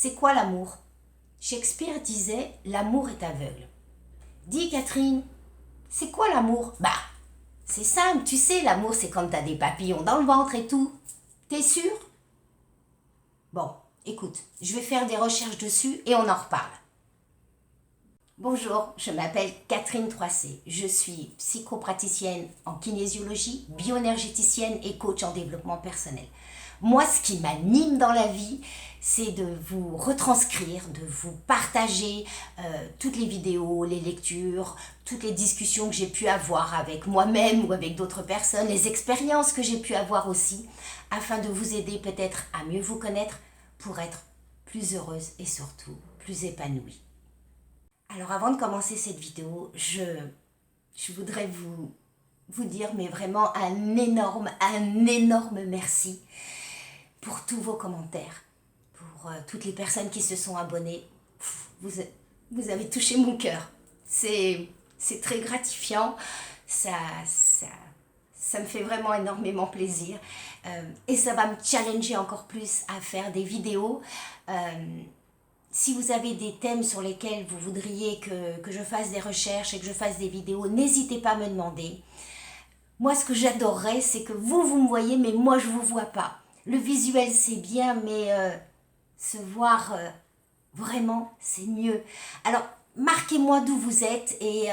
C'est quoi l'amour? Shakespeare disait « L'amour est aveugle ». Dis Catherine, c'est quoi l'amour? Bah, c'est simple, tu sais, l'amour c'est quand t'as des papillons dans le ventre et tout. T'es sûr? Bon, écoute, je vais faire des recherches dessus et on en reparle. Bonjour, je m'appelle Catherine Troissé. Je suis psychopraticienne en kinésiologie, bioénergéticienne et coach en développement personnel. Moi, ce qui m'anime dans la vie, c'est de vous retranscrire, de vous partager toutes les vidéos, les lectures, toutes les discussions que j'ai pu avoir avec moi-même ou avec d'autres personnes, les expériences que j'ai pu avoir aussi, afin de vous aider peut-être à mieux vous connaître pour être plus heureuse et surtout plus épanouie. Alors avant de commencer cette vidéo, je voudrais vous dire mais vraiment un énorme merci pour tous vos commentaires, pour toutes les personnes qui se sont abonnées. Vous avez touché mon cœur. C'est très gratifiant, ça me fait vraiment énormément plaisir et ça va me challenger encore plus à faire des vidéos. Si vous avez des thèmes sur lesquels vous voudriez que je fasse des recherches et que je fasse des vidéos, n'hésitez pas à me demander. Moi, ce que j'adorerais, c'est que vous me voyez, mais moi, je ne vous vois pas. Le visuel, c'est bien, mais se voir vraiment, c'est mieux. Alors, marquez-moi d'où vous êtes. Et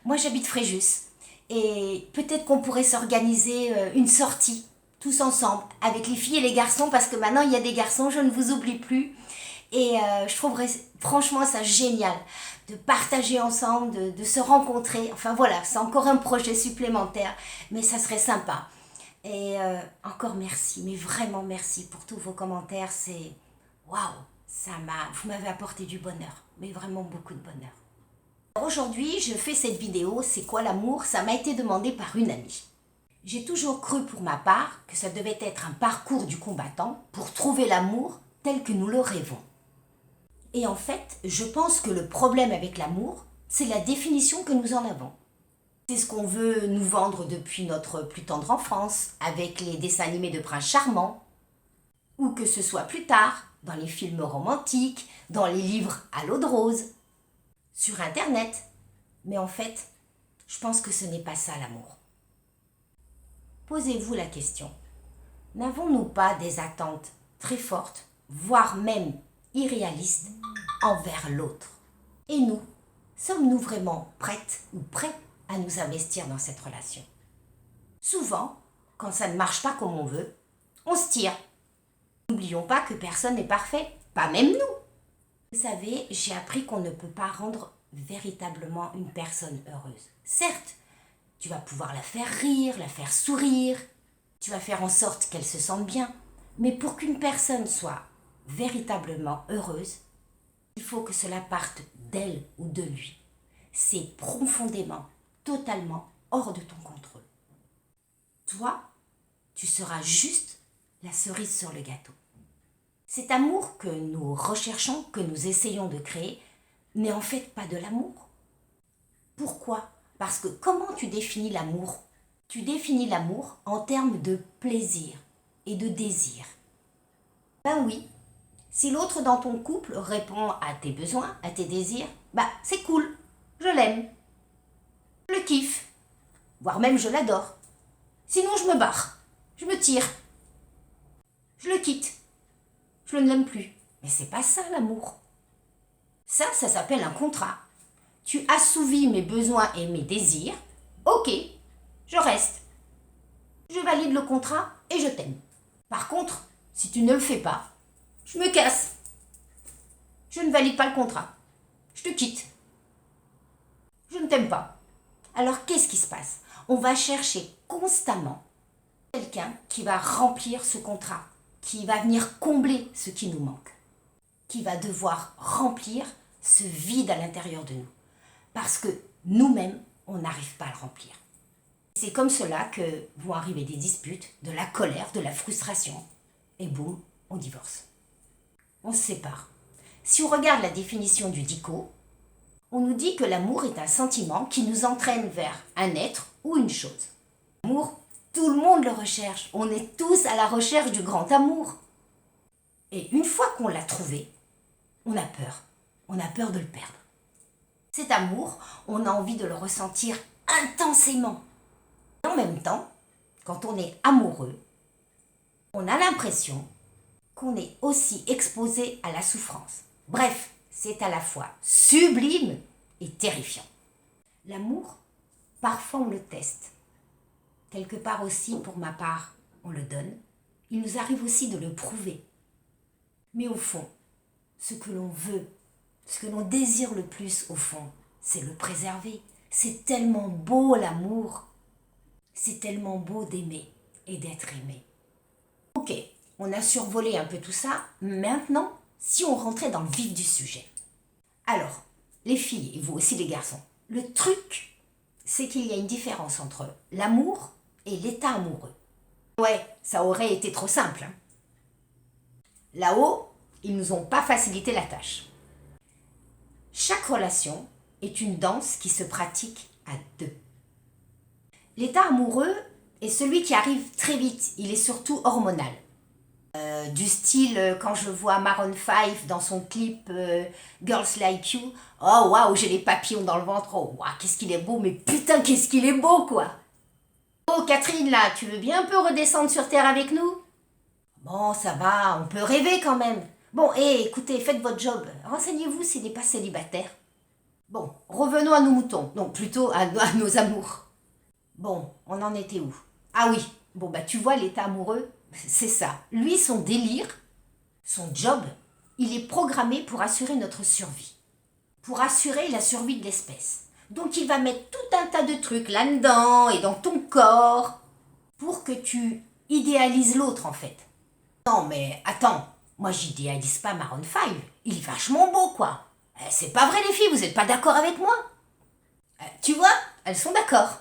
moi, j'habite Fréjus. Et peut-être qu'on pourrait s'organiser une sortie, tous ensemble, avec les filles et les garçons, parce que maintenant, il y a des garçons, je ne vous oublie plus. Et je trouverais franchement ça génial de partager ensemble, de se rencontrer. Enfin voilà, c'est encore un projet supplémentaire, mais ça serait sympa. Et encore merci, mais vraiment merci pour tous vos commentaires. C'est waouh, vous m'avez apporté du bonheur, mais vraiment beaucoup de bonheur. Aujourd'hui, je fais cette vidéo, c'est quoi l'amour? Ça m'a été demandé par une amie. J'ai toujours cru pour ma part que ça devait être un parcours du combattant pour trouver l'amour tel que nous le rêvons. Et en fait, je pense que le problème avec l'amour, c'est la définition que nous en avons. C'est ce qu'on veut nous vendre depuis notre plus tendre enfance, avec les dessins animés de princes charmants, ou que ce soit plus tard, dans les films romantiques, dans les livres à l'eau de rose, sur Internet. Mais en fait, je pense que ce n'est pas ça l'amour. Posez-vous la question, n'avons-nous pas des attentes très fortes, voire même irréaliste envers l'autre? Et nous, sommes-nous vraiment prêtes ou prêts à nous investir dans cette relation? Souvent, quand ça ne marche pas comme on veut, on se tire. N'oublions pas que personne n'est parfait, pas même nous. Vous savez, j'ai appris qu'on ne peut pas rendre véritablement une personne heureuse. Certes, tu vas pouvoir la faire rire, la faire sourire, tu vas faire en sorte qu'elle se sente bien, mais pour qu'une personne soit véritablement heureuse, il faut que cela parte d'elle ou de lui. C'est profondément, totalement hors de ton contrôle. Toi, tu seras juste la cerise sur le gâteau. Cet amour que nous recherchons, que nous essayons de créer, n'est en fait pas de l'amour. Pourquoi? Parce que comment tu définis l'amour? Tu définis l'amour en termes de plaisir et de désir. Ben oui. Si l'autre dans ton couple répond à tes besoins, à tes désirs, bah c'est cool, je l'aime, je le kiffe, voire même je l'adore. Sinon je me barre, je me tire, je le quitte, je ne l'aime plus. Mais c'est pas ça l'amour. Ça s'appelle un contrat. Tu assouvis mes besoins et mes désirs, ok, je reste. Je valide le contrat et je t'aime. Par contre, si tu ne le fais pas, je me casse. Je ne valide pas le contrat. Je te quitte. Je ne t'aime pas. Alors qu'est-ce qui se passe? On va chercher constamment quelqu'un qui va remplir ce contrat, qui va venir combler ce qui nous manque, qui va devoir remplir ce vide à l'intérieur de nous. Parce que nous-mêmes, on n'arrive pas à le remplir. C'est comme cela que vont arriver des disputes, de la colère, de la frustration. Et boum, on divorce. On se sépare. Si on regarde la définition du DICO, on nous dit que l'amour est un sentiment qui nous entraîne vers un être ou une chose. L'amour, tout le monde le recherche. On est tous à la recherche du grand amour. Et une fois qu'on l'a trouvé, on a peur. On a peur de le perdre. Cet amour, on a envie de le ressentir intensément. Et en même temps, quand on est amoureux, on a l'impression qu'on est aussi exposé à la souffrance. Bref, c'est à la fois sublime et terrifiant. L'amour, parfois on le teste. Quelque part aussi, pour ma part, on le donne. Il nous arrive aussi de le prouver. Mais au fond, ce que l'on veut, ce que l'on désire le plus au fond, c'est le préserver. C'est tellement beau l'amour. C'est tellement beau d'aimer et d'être aimé. Ok, on a survolé un peu tout ça. Maintenant, si on rentrait dans le vif du sujet. Alors, les filles et vous aussi les garçons, le truc, c'est qu'il y a une différence entre l'amour et l'état amoureux. Ouais, ça aurait été trop simple. Hein. Là-haut, ils nous ont pas facilité la tâche. Chaque relation est une danse qui se pratique à deux. L'état amoureux est celui qui arrive très vite, il est surtout hormonal. Du style, quand je vois Maroon 5 dans son clip Girls Like You, oh waouh, j'ai les papillons dans le ventre, oh waouh, qu'est-ce qu'il est beau, mais putain, qu'est-ce qu'il est beau, quoi. Oh Catherine, là, tu veux bien un peu redescendre sur Terre avec nous? Bon, ça va, on peut rêver quand même. Bon, écoutez, faites votre job, renseignez-vous s'il n'est pas célibataire. Bon, revenons à nos moutons, non, plutôt à nos amours. Bon, on en était où? Ah oui, bon bah tu vois l'état amoureux, c'est ça. Lui, son délire, son job, il est programmé pour assurer notre survie. Pour assurer la survie de l'espèce. Donc il va mettre tout un tas de trucs là-dedans et dans ton corps pour que tu idéalises l'autre en fait. Non mais attends, moi j'idéalise pas Maroon 5, il est vachement beau quoi. C'est pas vrai les filles, vous êtes pas d'accord avec moi? Tu vois, elles sont d'accord.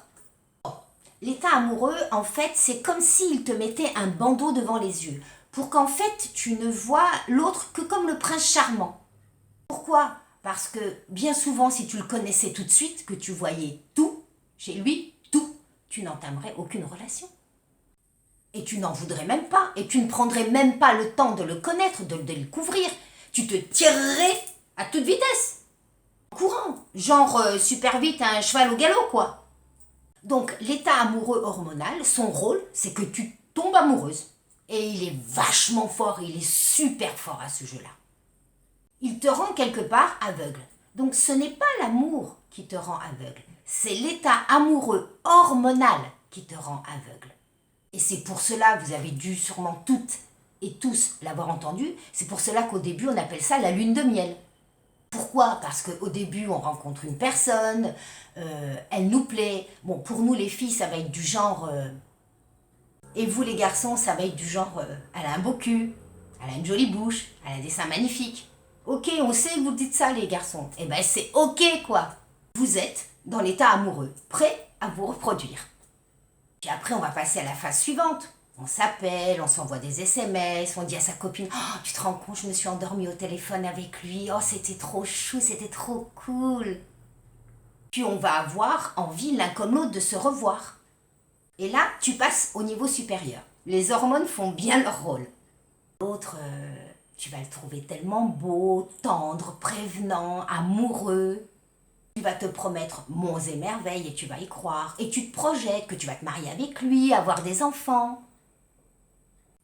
L'état amoureux, en fait, c'est comme s'il te mettait un bandeau devant les yeux, pour qu'en fait, tu ne vois l'autre que comme le prince charmant. Pourquoi? Parce que bien souvent, si tu le connaissais tout de suite, que tu voyais tout, chez lui, tout, tu n'entamerais aucune relation. Et tu n'en voudrais même pas, et tu ne prendrais même pas le temps de le connaître, de le découvrir. Tu te tirerais à toute vitesse, en courant, genre super vite un cheval au galop, quoi. Donc, l'état amoureux hormonal, son rôle, c'est que tu tombes amoureuse. Et il est vachement fort, il est super fort à ce jeu-là. Il te rend quelque part aveugle. Donc, ce n'est pas l'amour qui te rend aveugle, c'est l'état amoureux hormonal qui te rend aveugle. Et c'est pour cela, vous avez dû sûrement toutes et tous l'avoir entendu, c'est pour cela qu'au début, on appelle ça la lune de miel. Pourquoi? Parce qu'au début, on rencontre une personne, elle nous plaît. Bon, pour nous, les filles, ça va être du genre... et vous, les garçons, ça va être du genre... elle a un beau cul, elle a une jolie bouche, elle a des seins magnifiques. Ok, on sait que vous dites ça, les garçons. Eh ben, c'est ok, quoi. Vous êtes dans l'état amoureux, prêt à vous reproduire. Puis après, on va passer à la phase suivante. On s'appelle, on s'envoie des SMS, on dit à sa copine « Oh, tu te rends compte, je me suis endormie au téléphone avec lui. Oh, c'était trop chou, c'était trop cool. » Puis on va avoir envie l'un comme l'autre de se revoir. Et là, tu passes au niveau supérieur. Les hormones font bien leur rôle. L'autre, tu vas le trouver tellement beau, tendre, prévenant, amoureux. Tu vas te promettre monts et merveilles et tu vas y croire. Et tu te projettes que tu vas te marier avec lui, avoir des enfants.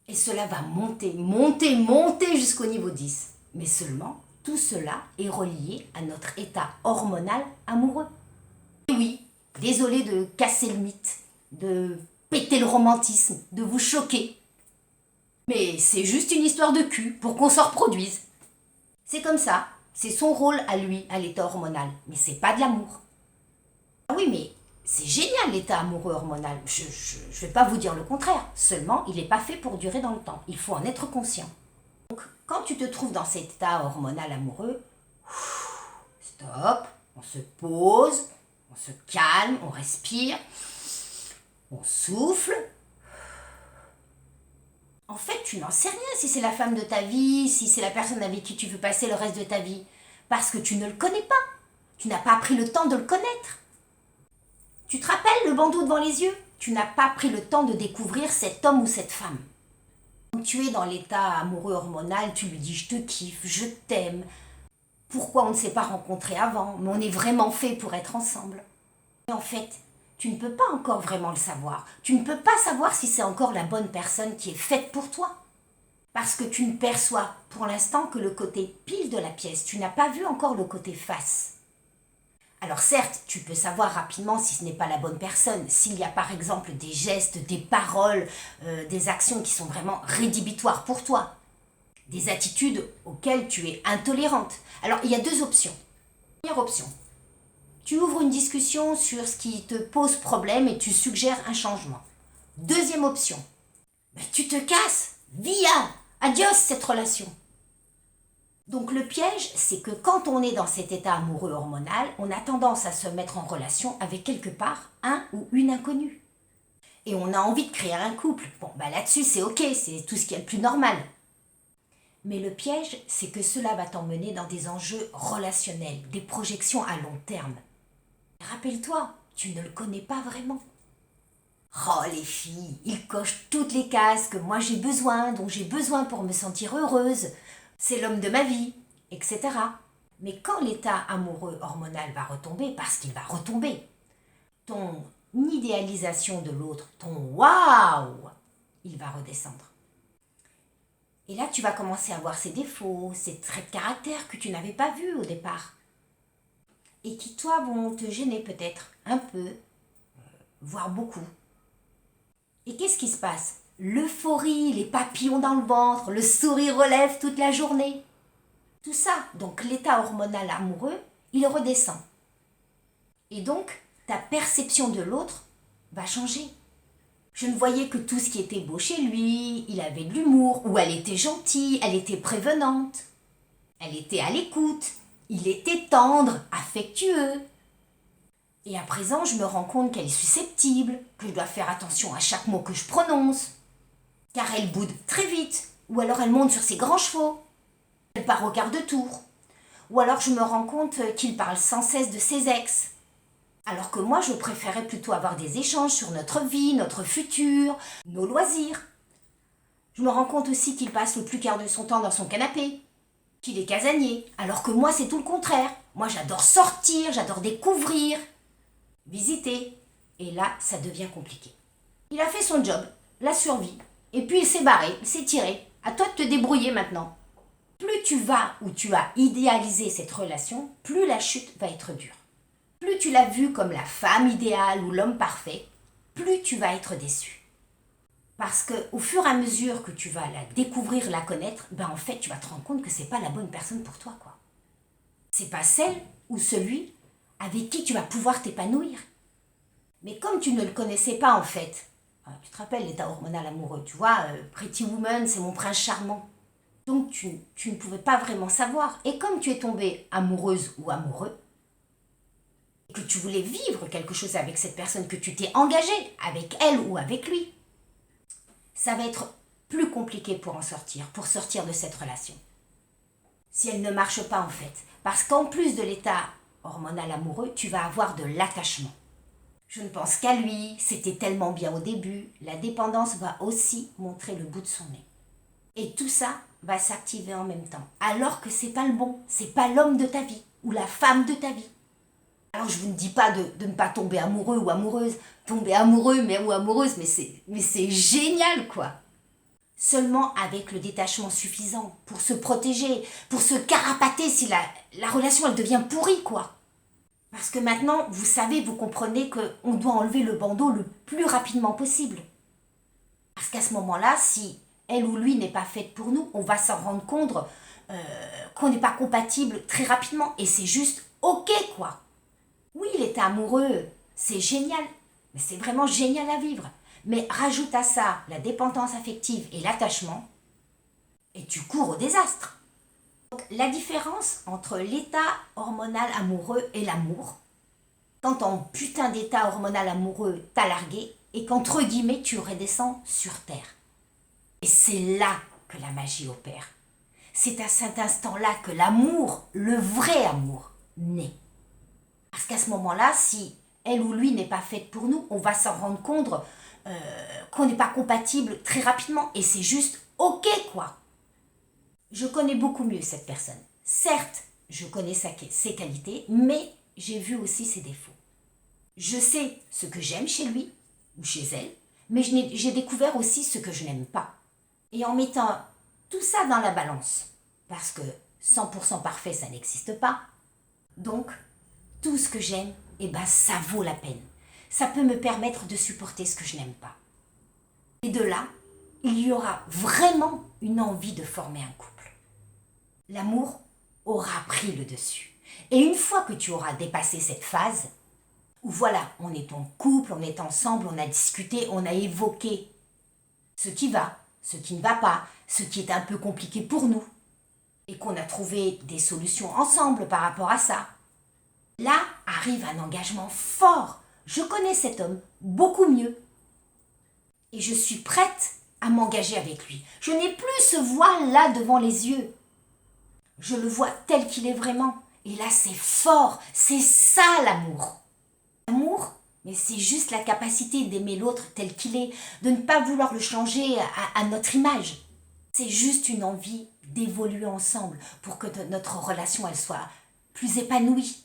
Et cela va monter, monter, monter jusqu'au niveau 10. Mais seulement, tout cela est relié à notre état hormonal amoureux. Et oui, désolé de casser le mythe, de péter le romantisme, de vous choquer. Mais c'est juste une histoire de cul pour qu'on se reproduise. C'est comme ça, c'est son rôle à lui, à l'état hormonal. Mais c'est pas de l'amour. Ah oui, mais c'est génial l'état amoureux hormonal. Je vais pas vous dire le contraire. Seulement, il n'est pas fait pour durer dans le temps. Il faut en être conscient. Donc, quand tu te trouves dans cet état hormonal amoureux, stop, on se pose, on se calme, on respire, on souffle. En fait, tu n'en sais rien si c'est la femme de ta vie, si c'est la personne avec qui tu veux passer le reste de ta vie. Parce que tu ne le connais pas. Tu n'as pas pris le temps de le connaître. Tu te rappelles le bandeau devant les yeux? Tu n'as pas pris le temps de découvrir cet homme ou cette femme. Quand tu es dans l'état amoureux hormonal, tu lui dis « je te kiffe, je t'aime ». pourquoi on ne s'est pas rencontrés avant, mais on est vraiment fait pour être ensemble. Et en fait, tu ne peux pas encore vraiment le savoir. Tu ne peux pas savoir si c'est encore la bonne personne qui est faite pour toi. Parce que tu ne perçois pour l'instant que le côté pile de la pièce. Tu n'as pas vu encore le côté face. Alors certes, tu peux savoir rapidement si ce n'est pas la bonne personne, s'il y a par exemple des gestes, des paroles, des actions qui sont vraiment rédhibitoires pour toi, des attitudes auxquelles tu es intolérante. Alors il y a deux options. Première option, tu ouvres une discussion sur ce qui te pose problème et tu suggères un changement. Deuxième option, tu te casses, via, adios cette relation. Donc le piège, c'est que quand on est dans cet état amoureux hormonal, on a tendance à se mettre en relation avec quelque part un ou une inconnue. Et on a envie de créer un couple. Bon, là-dessus c'est ok, c'est tout ce qu'il y a de plus normal. Mais le piège, c'est que cela va t'emmener dans des enjeux relationnels, des projections à long terme. Rappelle-toi, tu ne le connais pas vraiment. Oh les filles, il coche toutes les cases que moi j'ai besoin, dont j'ai besoin pour me sentir heureuse. C'est l'homme de ma vie, etc. Mais quand l'état amoureux hormonal va retomber, parce qu'il va retomber, ton idéalisation de l'autre, ton waouh, il va redescendre. Et là, tu vas commencer à voir ses défauts, ses traits de caractère que tu n'avais pas vus au départ. Et qui, toi, vont te gêner peut-être un peu, voire beaucoup. Et qu'est-ce qui se passe? L'euphorie, les papillons dans le ventre, le sourire relève toute la journée. Tout ça, donc l'état hormonal amoureux, il redescend. Et donc, ta perception de l'autre va changer. Je ne voyais que tout ce qui était beau chez lui, il avait de l'humour, ou elle était gentille, elle était prévenante, elle était à l'écoute, il était tendre, affectueux. Et à présent, je me rends compte qu'elle est susceptible, que je dois faire attention à chaque mot que je prononce, car elle boude très vite, ou alors elle monte sur ses grands chevaux, elle part au quart de tour, ou alors je me rends compte qu'il parle sans cesse de ses ex, alors que moi je préférais plutôt avoir des échanges sur notre vie, notre futur, nos loisirs. Je me rends compte aussi qu'il passe le plus quart de son temps dans son canapé, qu'il est casanier, alors que moi c'est tout le contraire. Moi j'adore sortir, j'adore découvrir, visiter, et là ça devient compliqué. Il a fait son job, la survie, et puis il s'est barré, il s'est tiré. À toi de te débrouiller maintenant. Plus tu vas ou tu as idéalisé cette relation, plus la chute va être dure. Plus tu l'as vue comme la femme idéale ou l'homme parfait, plus tu vas être déçu. Parce que au fur et à mesure que tu vas la découvrir, la connaître, en fait tu vas te rendre compte que c'est pas la bonne personne pour toi, quoi. C'est pas celle ou celui avec qui tu vas pouvoir t'épanouir. Mais comme tu ne le connaissais pas en fait, tu te rappelles l'état hormonal amoureux, tu vois, Pretty Woman, c'est mon prince charmant. Donc tu ne pouvais pas vraiment savoir. Et comme tu es tombée amoureuse ou amoureux, et que tu voulais vivre quelque chose avec cette personne, que tu t'es engagé avec elle ou avec lui, ça va être plus compliqué pour en sortir, pour sortir de cette relation. Si elle ne marche pas en fait. Parce qu'en plus de l'état hormonal amoureux, tu vas avoir de l'attachement. Je ne pense qu'à lui, c'était tellement bien au début, la dépendance va aussi montrer le bout de son nez. Et tout ça va s'activer en même temps, alors que c'est pas le bon, c'est pas l'homme de ta vie, ou la femme de ta vie. Alors je vous ne dis pas de ne pas tomber amoureux ou amoureuse, tomber amoureux ou amoureuse, mais c'est génial quoi. Seulement avec le détachement suffisant pour se protéger, pour se carapater si la relation elle devient pourrie quoi. Parce que maintenant, vous savez, vous comprenez qu'on doit enlever le bandeau le plus rapidement possible. Parce qu'à ce moment-là, si elle ou lui n'est pas faite pour nous, on va s'en rendre compte qu'on n'est pas compatible très rapidement. Et c'est juste ok, quoi. Oui, l'état amoureux, c'est génial. Mais c'est vraiment génial à vivre. Mais rajoute à ça la dépendance affective et l'attachement, et tu cours au désastre. Donc, la différence entre l'état hormonal amoureux et l'amour, quand ton putain d'état hormonal amoureux t'a largué et qu'entre guillemets tu redescends sur terre. Et c'est là que la magie opère. C'est à cet instant-là que l'amour, le vrai amour, naît. Parce qu'à ce moment-là, si elle ou lui n'est pas faite pour nous, on va s'en rendre compte qu'on n'est pas compatible très rapidement. Et c'est juste ok quoi. Je connais beaucoup mieux cette personne. Certes, je connais ses qualités, mais j'ai vu aussi ses défauts. Je sais ce que j'aime chez lui ou chez elle, mais j'ai découvert aussi ce que je n'aime pas. Et en mettant tout ça dans la balance, parce que 100% parfait, ça n'existe pas, donc tout ce que j'aime, eh ben, ça vaut la peine. Ça peut me permettre de supporter ce que je n'aime pas. Et de là, il y aura vraiment une envie de former un couple. L'amour aura pris le dessus. Et une fois que tu auras dépassé cette phase, où voilà, on est en couple, on est ensemble, on a discuté, on a évoqué ce qui va, ce qui ne va pas, ce qui est un peu compliqué pour nous, et qu'on a trouvé des solutions ensemble par rapport à ça. Là arrive un engagement fort. Je connais cet homme beaucoup mieux. Et je suis prête à m'engager avec lui. Je n'ai plus ce voile-là devant les yeux. Je le vois tel qu'il est vraiment. Et là, c'est fort. C'est ça l'amour. L'amour, mais c'est juste la capacité d'aimer l'autre tel qu'il est, de ne pas vouloir le changer à notre image. C'est juste une envie d'évoluer ensemble pour que notre relation elle soit plus épanouie,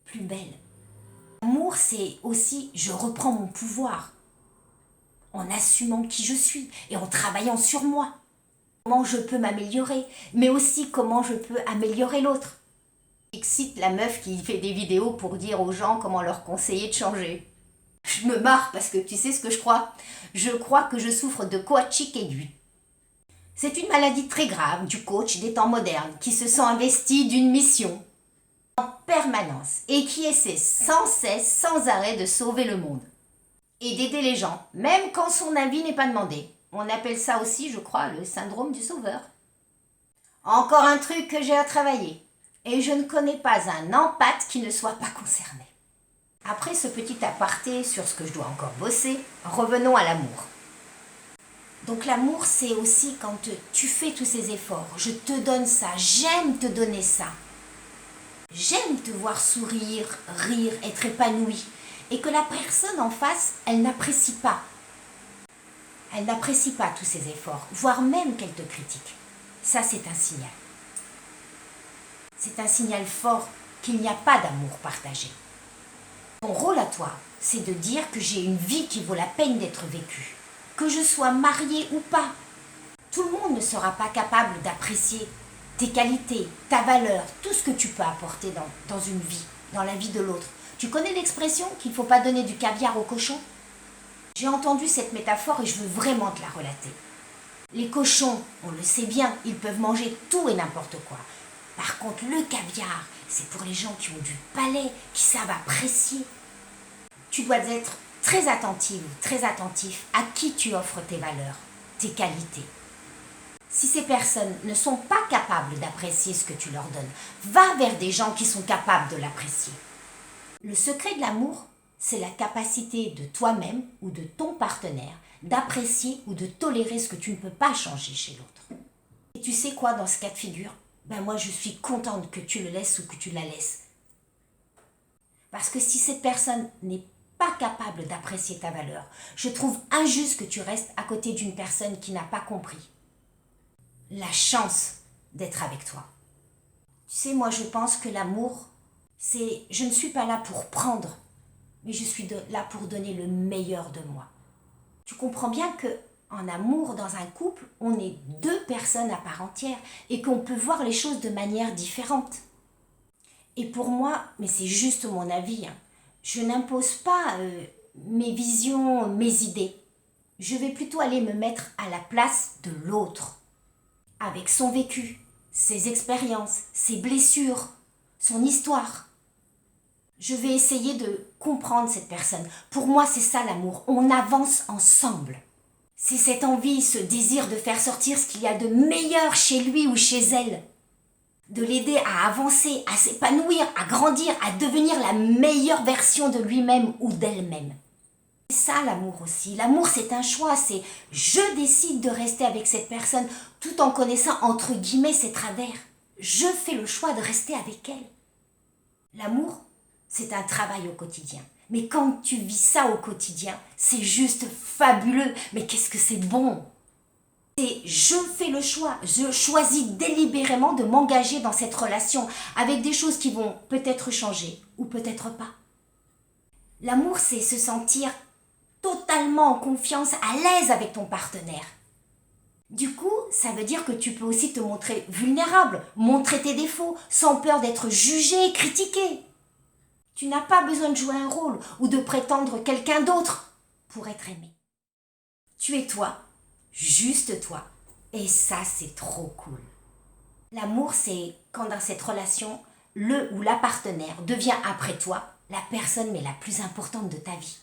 plus belle. L'amour, c'est aussi je reprends mon pouvoir en assumant qui je suis et en travaillant sur moi. Comment je peux m'améliorer, mais aussi comment je peux améliorer l'autre. J'excite la meuf qui fait des vidéos pour dire aux gens comment leur conseiller de changer. Je me marre parce que tu sais ce que je crois? Je crois que je souffre de coaching aigu. C'est une maladie très grave du coach des temps modernes qui se sent investi d'une mission en permanence et qui essaie sans cesse, sans arrêt de sauver le monde et d'aider les gens, même quand son avis n'est pas demandé. On appelle ça aussi, je crois, le syndrome du sauveur. Encore un truc que j'ai à travailler. Et je ne connais pas un empathe qui ne soit pas concerné. Après ce petit aparté sur ce que je dois encore bosser, revenons à l'amour. Donc l'amour, c'est aussi quand tu fais tous ces efforts. Je te donne ça, j'aime te donner ça. J'aime te voir sourire, rire, être épanoui. Et que la personne en face, elle n'apprécie pas. Elle n'apprécie pas tous ces efforts, voire même qu'elle te critique. Ça, c'est un signal. C'est un signal fort qu'il n'y a pas d'amour partagé. Ton rôle à toi, c'est de dire que j'ai une vie qui vaut la peine d'être vécue. Que je sois mariée ou pas. Tout le monde ne sera pas capable d'apprécier tes qualités, ta valeur, tout ce que tu peux apporter dans une vie, dans la vie de l'autre. Tu connais l'expression qu'il ne faut pas donner du caviar au cochon? J'ai entendu cette métaphore et je veux vraiment te la relater. Les cochons, on le sait bien, ils peuvent manger tout et n'importe quoi. Par contre, le caviar, c'est pour les gens qui ont du palais, qui savent apprécier. Tu dois être très attentive, très attentif à qui tu offres tes valeurs, tes qualités. Si ces personnes ne sont pas capables d'apprécier ce que tu leur donnes, va vers des gens qui sont capables de l'apprécier. Le secret de l'amour, c'est la capacité de toi-même ou de ton partenaire d'apprécier ou de tolérer ce que tu ne peux pas changer chez l'autre. Et tu sais quoi, dans ce cas de figure, moi je suis contente que tu le laisses ou que tu la laisses. Parce que si cette personne n'est pas capable d'apprécier ta valeur, je trouve injuste que tu restes à côté d'une personne qui n'a pas compris la chance d'être avec toi. Tu sais, moi je pense que l'amour, c'est je ne suis pas là pour prendre, mais je suis là pour donner le meilleur de moi. Tu comprends bien que en amour, dans un couple, on est deux personnes à part entière et qu'on peut voir les choses de manière différente. Et pour moi, mais c'est juste mon avis, je n'impose pas mes visions, mes idées. Je vais plutôt aller me mettre à la place de l'autre, avec son vécu, ses expériences, ses blessures, son histoire. Je vais essayer de comprendre cette personne. Pour moi, c'est ça l'amour. On avance ensemble. C'est cette envie, ce désir de faire sortir ce qu'il y a de meilleur chez lui ou chez elle. De l'aider à avancer, à s'épanouir, à grandir, à devenir la meilleure version de lui-même ou d'elle-même. C'est ça l'amour aussi. L'amour, c'est un choix. C'est je décide de rester avec cette personne tout en connaissant entre guillemets ses travers. Je fais le choix de rester avec elle. L'amour, c'est un travail au quotidien. Mais quand tu vis ça au quotidien, c'est juste fabuleux. Mais qu'est-ce que c'est bon! C'est je fais le choix, je choisis délibérément de m'engager dans cette relation avec des choses qui vont peut-être changer ou peut-être pas. L'amour, c'est se sentir totalement en confiance, à l'aise avec ton partenaire. Du coup, ça veut dire que tu peux aussi te montrer vulnérable, montrer tes défauts, sans peur d'être jugé, critiqué. Tu n'as pas besoin de jouer un rôle ou de prétendre quelqu'un d'autre pour être aimé. Tu es toi, juste toi. Et ça, c'est trop cool. L'amour, c'est quand dans cette relation, le ou la partenaire devient après toi la personne mais la plus importante de ta vie.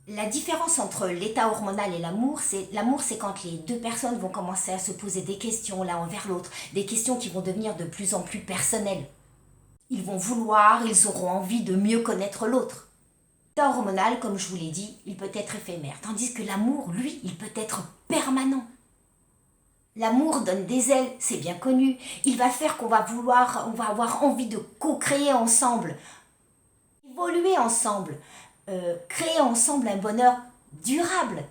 La différence entre l'état hormonal et l'amour, c'est quand les deux personnes vont commencer à se poser des questions l'un envers l'autre, des questions qui vont devenir de plus en plus personnelles. Ils vont vouloir, ils auront envie de mieux connaître l'autre. L'état hormonal, comme je vous l'ai dit, il peut être éphémère, tandis que l'amour, lui, il peut être permanent. L'amour donne des ailes, c'est bien connu. Il va faire on va avoir envie de co-créer ensemble, évoluer ensemble, créer ensemble un bonheur durable.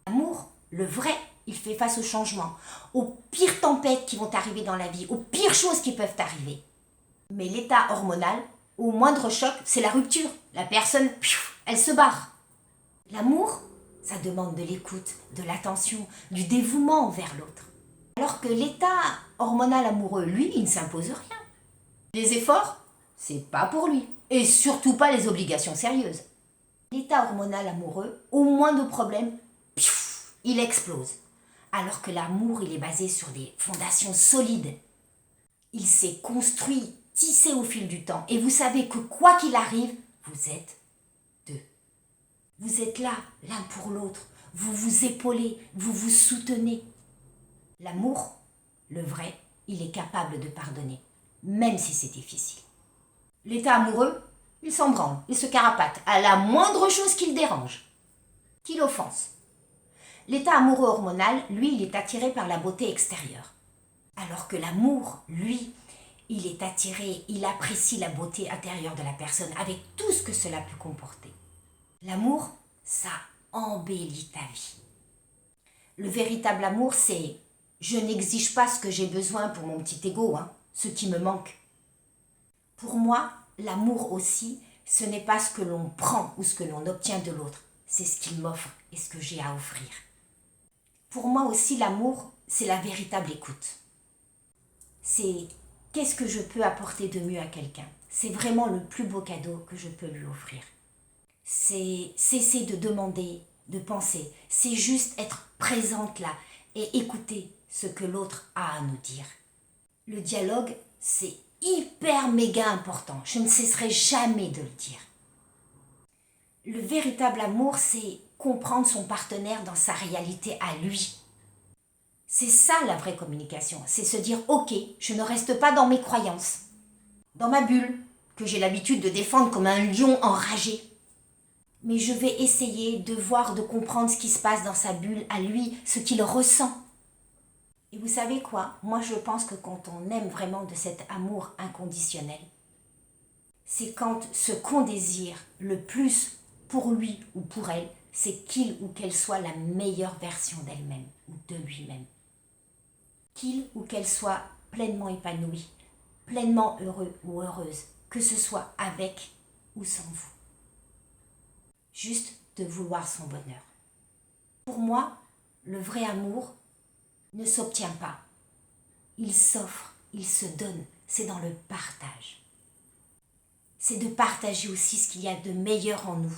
L'amour, le vrai, il fait face au changement, aux pires tempêtes qui vont arriver dans la vie, aux pires choses qui peuvent arriver. Mais l'état hormonal, au moindre choc, c'est la rupture. La personne, elle se barre. L'amour, ça demande de l'écoute, de l'attention, du dévouement envers l'autre. Alors que l'état hormonal amoureux, lui, il ne s'impose rien. Les efforts, c'est pas pour lui. Et surtout pas les obligations sérieuses. L'état hormonal amoureux, au moindre problème, il explose. Alors que l'amour, il est basé sur des fondations solides. Il s'est construit, tissé au fil du temps. Et vous savez que quoi qu'il arrive, vous êtes deux. Vous êtes là, l'un pour l'autre. Vous vous épaulez, vous vous soutenez. L'amour, le vrai, il est capable de pardonner, même si c'est difficile. L'état amoureux, il s'en branle, il se carapate à la moindre chose qui le dérange, qui l'offense. L'état amoureux hormonal, lui, il est attiré par la beauté extérieure. Alors que l'amour, lui, il est attiré, il apprécie la beauté intérieure de la personne avec tout ce que cela peut comporter. L'amour, ça embellit ta vie. Le véritable amour, c'est « je n'exige pas ce que j'ai besoin pour mon petit ego, ce qui me manque ». Pour moi, l'amour aussi, ce n'est pas ce que l'on prend ou ce que l'on obtient de l'autre, c'est ce qu'il m'offre et ce que j'ai à offrir. Pour moi aussi, l'amour, c'est la véritable écoute. C'est qu'est-ce que je peux apporter de mieux à quelqu'un. C'est vraiment le plus beau cadeau que je peux lui offrir. C'est cesser de demander, de penser. C'est juste être présente là et écouter ce que l'autre a à nous dire. Le dialogue, c'est hyper méga important. Je ne cesserai jamais de le dire. Le véritable amour, c'est comprendre son partenaire dans sa réalité à lui. C'est ça la vraie communication. C'est se dire, ok, je ne reste pas dans mes croyances, dans ma bulle, que j'ai l'habitude de défendre comme un lion enragé. Mais je vais essayer de voir, de comprendre ce qui se passe dans sa bulle à lui, ce qu'il ressent. Et vous savez quoi? Moi, je pense que quand on aime vraiment de cet amour inconditionnel, c'est quand ce qu'on désire le plus pour lui ou pour elle, c'est qu'il ou qu'elle soit la meilleure version d'elle-même ou de lui-même. Qu'il ou qu'elle soit pleinement épanouie, pleinement heureux ou heureuse, que ce soit avec ou sans vous. Juste de vouloir son bonheur. Pour moi, le vrai amour ne s'obtient pas. Il s'offre, il se donne, c'est dans le partage. C'est de partager aussi ce qu'il y a de meilleur en nous,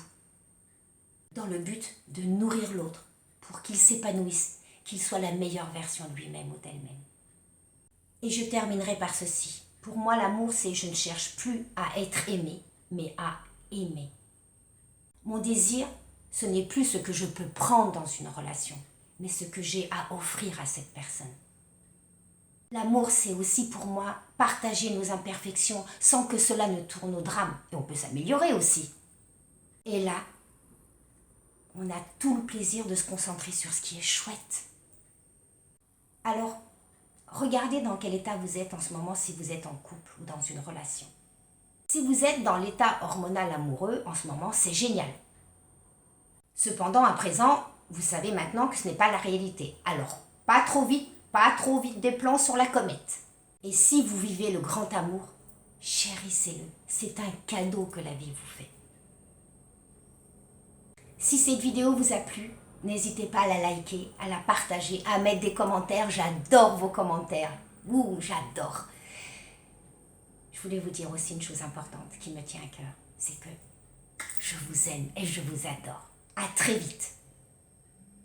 dans le but de nourrir l'autre pour qu'il s'épanouisse, qu'il soit la meilleure version de lui-même ou d'elle-même. Et je terminerai par ceci. Pour moi, l'amour, c'est je ne cherche plus à être aimé, mais à aimer. Mon désir, ce n'est plus ce que je peux prendre dans une relation, mais ce que j'ai à offrir à cette personne. L'amour, c'est aussi pour moi partager nos imperfections sans que cela ne tourne au drame. Et on peut s'améliorer aussi. Et là, on a tout le plaisir de se concentrer sur ce qui est chouette. Alors, regardez dans quel état vous êtes en ce moment si vous êtes en couple ou dans une relation. Si vous êtes dans l'état hormonal amoureux en ce moment, c'est génial. Cependant, à présent, vous savez maintenant que ce n'est pas la réalité. Alors, pas trop vite des plans sur la comète. Et si vous vivez le grand amour, chérissez-le. C'est un cadeau que la vie vous fait. Si cette vidéo vous a plu, n'hésitez pas à la liker, à la partager, à mettre des commentaires. J'adore vos commentaires. Ouh, j'adore. Je voulais vous dire aussi une chose importante qui me tient à cœur. C'est que je vous aime et je vous adore. À très vite.